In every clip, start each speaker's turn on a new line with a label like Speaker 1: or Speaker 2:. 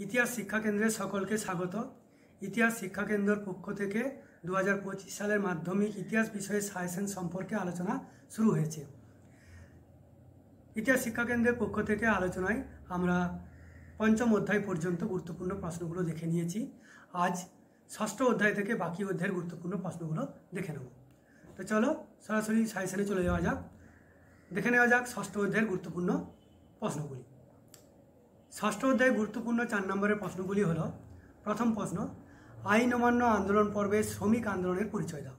Speaker 1: ইতিহাস শিক্ষা কেন্দ্রের সকলকে স্বাগত। ইতিহাস শিক্ষা কেন্দ্রের পক্ষ থেকে 2025 সালের মাধ্যমিক ইতিহাস বিষয়ে সাজেশন সম্পর্কে আলোচনা শুরু হয়েছে। ইতিহাস শিক্ষা কেন্দ্রের পক্ষ থেকে আলোচনায় আমরা পঞ্চম অধ্যায় পর্যন্ত গুরুত্বপূর্ণ প্রশ্নগুলো দেখে নিয়েছি। আজ ষষ্ঠ অধ্যায় থেকে বাকি অধ্যায়ের গুরুত্বপূর্ণ প্রশ্নগুলো দেখে নেব। তো চলো সরাসরি সাজেশনে চলে যাওয়া যাক। দেখে নেওয়া যাক ষষ্ঠ অধ্যায়ের গুরুত্বপূর্ণ প্রশ্নগুলি। ষষ্ঠ অধ্যায়ে গুরুত্বপূর্ণ 4 নম্বরের প্রশ্নগুলি হলো: প্রথম প্রশ্ন, আইন অমান্য আন্দোলন পর্বে শ্রমিক আন্দোলনের পরিচয় দাও।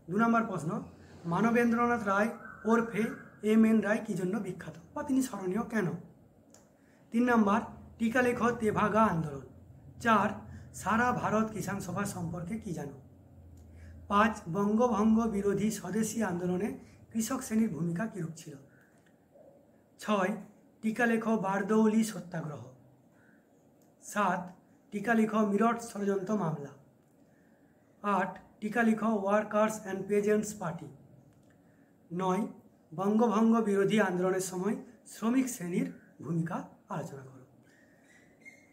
Speaker 1: 2 নম্বর প্রশ্ন, মানবেন্দ্রনাথ রায় ওরফে এম.এন. রায় কী জন্য বিখ্যাত বা তিনি স্মরণীয় কেন? 3 নম্বর, টিকা লেখ তেভাগা আন্দোলন। 4, সারা ভারত কিষাণ সভা সম্পর্কে কী জানো? 5, বঙ্গভঙ্গ বিরোধী স্বদেশী আন্দোলনে কৃষক শ্রেণীর ভূমিকা কীরূপ ছিল? 6, টিকা লেখ বারদৌলি সত্যাগ্রহ। 7, টিকা লেখ মিরট ষড়যন্ত্র মামলা। 8, টিকা লেখ ওয়ার্কার্স অ্যান্ড পেজেন্টস পার্টি। 9, বঙ্গভঙ্গ বিরোধী আন্দোলনের সময় শ্রমিক শ্রেণীর ভূমিকা আলোচনা করো।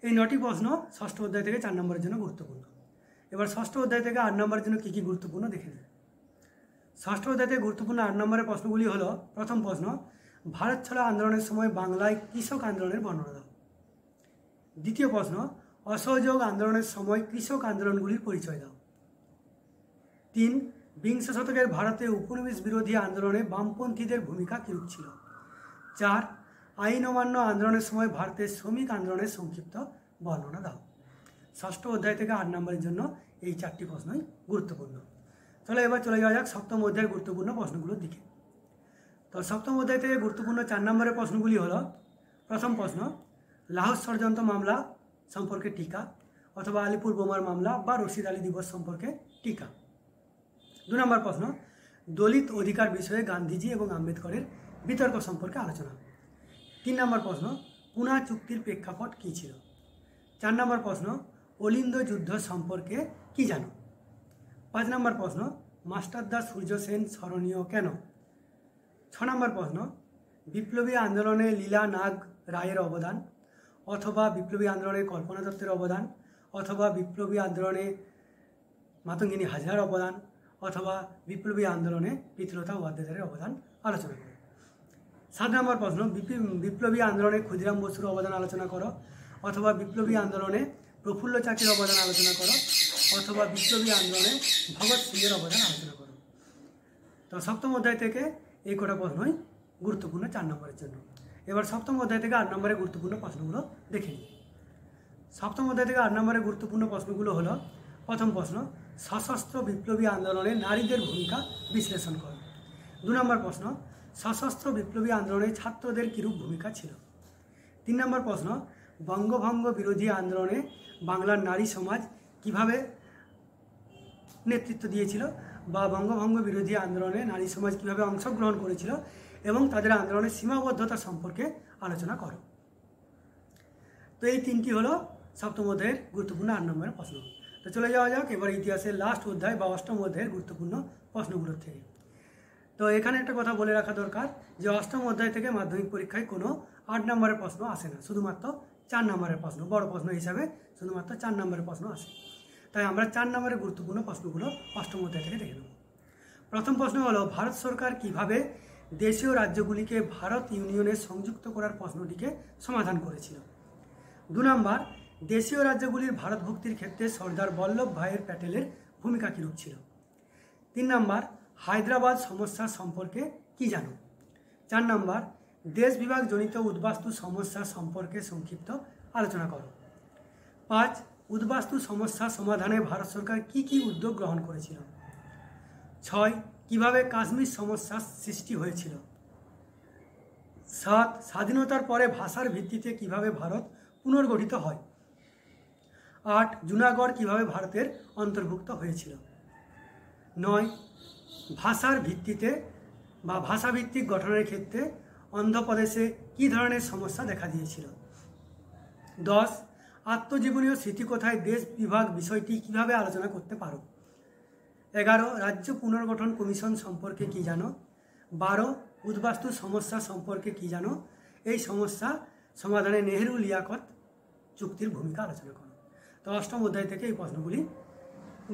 Speaker 1: এই 9টি প্রশ্ন ষষ্ঠ অধ্যায় থেকে 4 নম্বরের জন্য গুরুত্বপূর্ণ। এবার ষষ্ঠ অধ্যায় থেকে 8 নম্বরের জন্য কী কী গুরুত্বপূর্ণ দেখে নিন। ষষ্ঠ অধ্যায় থেকে গুরুত্বপূর্ণ 8 নম্বরের প্রশ্নগুলি হলো: প্রথম প্রশ্ন, ভারত ছাড়ো আন্দোলনের সময় বাংলায় কৃষক আন্দোলনের বর্ণনা দাও। দ্বিতীয় প্রশ্ন, অসহযোগ আন্দোলনের সময় কৃষক আন্দোলনগুলির পরিচয় দাও। 3, বিংশ শতকের ভারতে উপনিবেশ বিরোধী আন্দোলনে বামপন্থীদের ভূমিকা কীরূপ ছিল? 4, আইন অমান্য আন্দোলনের সময় ভারতের শ্রমিক আন্দোলনের সংক্ষিপ্ত বর্ণনা দাও। ষষ্ঠ অধ্যায় থেকে 8 নম্বরের জন্য এই 4টি প্রশ্নই গুরুত্বপূর্ণ। তাহলে এবার চলে যাওয়া যাক সপ্তম অধ্যায়ের গুরুত্বপূর্ণ প্রশ্নগুলোর দিকে। তো সপ্তম অধ্যায় থেকে গুরুত্বপূর্ণ 4 নম্বরের প্রশ্নগুলি হলো: প্রথম প্রশ্ন, লাহোর ষড়যন্ত্র মামলা সম্পর্কে টিকা অথবা আলিপুর বোমার মামলা বা রশিদ আলী দিবস সম্পর্কে টিকা। 2 নম্বর প্রশ্ন, দলিত অধিকার বিষয়ে গান্ধীজি এবং আম্বেদকরের বিতর্ক সম্পর্কে আলোচনা। 3 নম্বর প্রশ্ন, পুনা চুক্তির প্রেক্ষাপট কী ছিল? 4 নম্বর প্রশ্ন, অলিন্দ যুদ্ধ সম্পর্কে কী জানো? 5 নম্বর প্রশ্ন, মাস্টারদা সূর্য সেন স্মরণীয় কেন? 6 নম্বর প্রশ্ন, বিপ্লবী আন্দোলনে লীলা নাগ রায়ের অবদান অথবা বিপ্লবী আন্দোলনে কল্পনা দত্তের অবদান অথবা বিপ্লবী আন্দোলনে মাতঙ্গিনী হাজরার অবদান অথবা বিপ্লবী আন্দোলনে প্রীতিলতা ওয়াদ্দেদারের অবদান আলোচনা করো। 7 নম্বর প্রশ্ন, বিপ্লবী আন্দোলনে ক্ষুদিরাম বসুর অবদান আলোচনা করো অথবা বিপ্লবী আন্দোলনে প্রফুল্ল চাকির অবদান আলোচনা করো অথবা বিপ্লবী আন্দোলনে ভগৎ সিংয়ের অবদান আলোচনা করো। তো সপ্তম অধ্যায় থেকে এই কটা প্রশ্নই গুরুত্বপূর্ণ 4 নম্বরের জন্য। এবার সপ্তম অধ্যায় থেকে 8 নম্বরের গুরুত্বপূর্ণ প্রশ্নগুলো দেখে নিই। সপ্তম অধ্যায় থেকে 8 নম্বরের গুরুত্বপূর্ণ প্রশ্নগুলো হলো: প্রথম প্রশ্ন, সশস্ত্র বিপ্লবী আন্দোলনে নারীদের ভূমিকা বিশ্লেষণ করো। 2 নম্বর প্রশ্ন, সশস্ত্র বিপ্লবী আন্দোলনে ছাত্রদের কিরূপ ভূমিকা ছিল? 3 নম্বর প্রশ্ন, বঙ্গভঙ্গ বিরোধী আন্দোলনে বাংলার নারী সমাজ কিভাবে নেতৃত্ব দিয়েছিল বা বঙ্গভঙ্গ বিরোধী আন্দোলনে নারী সমাজ কীভাবে অংশগ্রহণ করেছিল এবং তাদের আন্দোলনের সীমাবদ্ধতা সম্পর্কে আলোচনা করো। তো এই 3টি হলো সপ্তম অধ্যায়ের গুরুত্বপূর্ণ 8 নম্বরের প্রশ্ন। তো চলে যাওয়া যাক এবার ইতিহাসের লাস্ট অধ্যায় বা অষ্টম অধ্যায়ের গুরুত্বপূর্ণ প্রশ্নগুলোর থেকে। তো এখানে একটা কথা বলে রাখা দরকার যে অষ্টম অধ্যায় থেকে মাধ্যমিক পরীক্ষায় কোনো 8 নম্বরের প্রশ্ন আসে না, শুধুমাত্র 4 নম্বরের প্রশ্ন, বড় প্রশ্ন হিসাবে শুধুমাত্র 4 নম্বরের প্রশ্ন আসে। তাই আমরা 4 নম্বরের গুরুত্বপূর্ণ প্রশ্নগুলো অষ্টম অধ্যায় থেকে দেখে নেব। প্রথম প্রশ্ন হলো: ভারত সরকার কিভাবে দেশীয় রাজ্যগুলিকে ভারত ইউনিয়নে সংযুক্ত করার প্রশ্নটিকে সমাধান করেছিল? 2 নম্বর, দেশীয় রাজ্যগুলির ভারতভুক্তির ক্ষেত্রে সর্দার বল্লভ ভাই প্যাটেলের ভূমিকা কীরূপ ছিল? 3 নম্বর, হায়দ্রাবাদ সমস্যা সম্পর্কে কী জানো? 4 নম্বর, দেশ বিভাগ জনিত উদ্বাস্তু সমস্যা সম্পর্কে সংক্ষিপ্ত আলোচনা করো। 5, উদ্বাস্তু সমস্যা সমাধানে ভারত সরকার কী কী উদ্যোগ গ্রহণ করেছিল? 6, কিভাবে কাশ্মীর সমস্যার সৃষ্টি হয়েছিল? 7, স্বাধীনতার পরে ভাষার ভিত্তিতে কিভাবে ভারত পুনর্গঠিত হয়? 8, জুনাগড় কিভাবে ভারতের অন্তর্ভুক্ত হয়েছিল? 9, ভাষার ভিত্তিতে বা ভাষাভিত্তিক গঠনের ক্ষেত্রে অন্ধ্রপ্রদেশে কী ধরনের সমস্যা দেখা দিয়েছিল? 10, আত্মজীবনীয় স্মৃতিকথায় দেশ বিভাগ বিষয়টি কিভাবে আলোচনা করতে পারো? 11, রাজ্য পুনর্গঠন কমিশন সম্পর্কে কী জানো? 12, উদ্বাস্তু সমস্যা সম্পর্কে কী জানো? এই সমস্যা সমাধানে নেহেরু লিয়াকত চুক্তির ভূমিকা আলোচনা করো। তো অষ্টম অধ্যায় থেকে এই প্রশ্নগুলি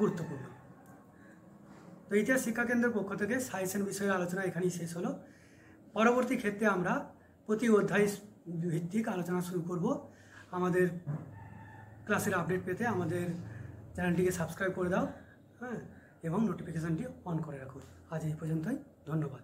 Speaker 1: গুরুত্বপূর্ণ। তো ইতিহাস শিক্ষাকেন্দ্রের পক্ষ থেকে সাজেশন বিষয়ে আলোচনা এখানেই শেষ হলো। পরবর্তী ক্ষেত্রে আমরা প্রতি অধ্যায় ভিত্তিক আলোচনা শুরু করব। আমাদের ক্লাসের আপডেট পেতে আমাদের চ্যানেলটিকে সাবস্ক্রাইব করে দাও, হ্যাঁ, এবং নোটিফিকেশানটি অন করে রাখো। আজ এই পর্যন্তই, ধন্যবাদ।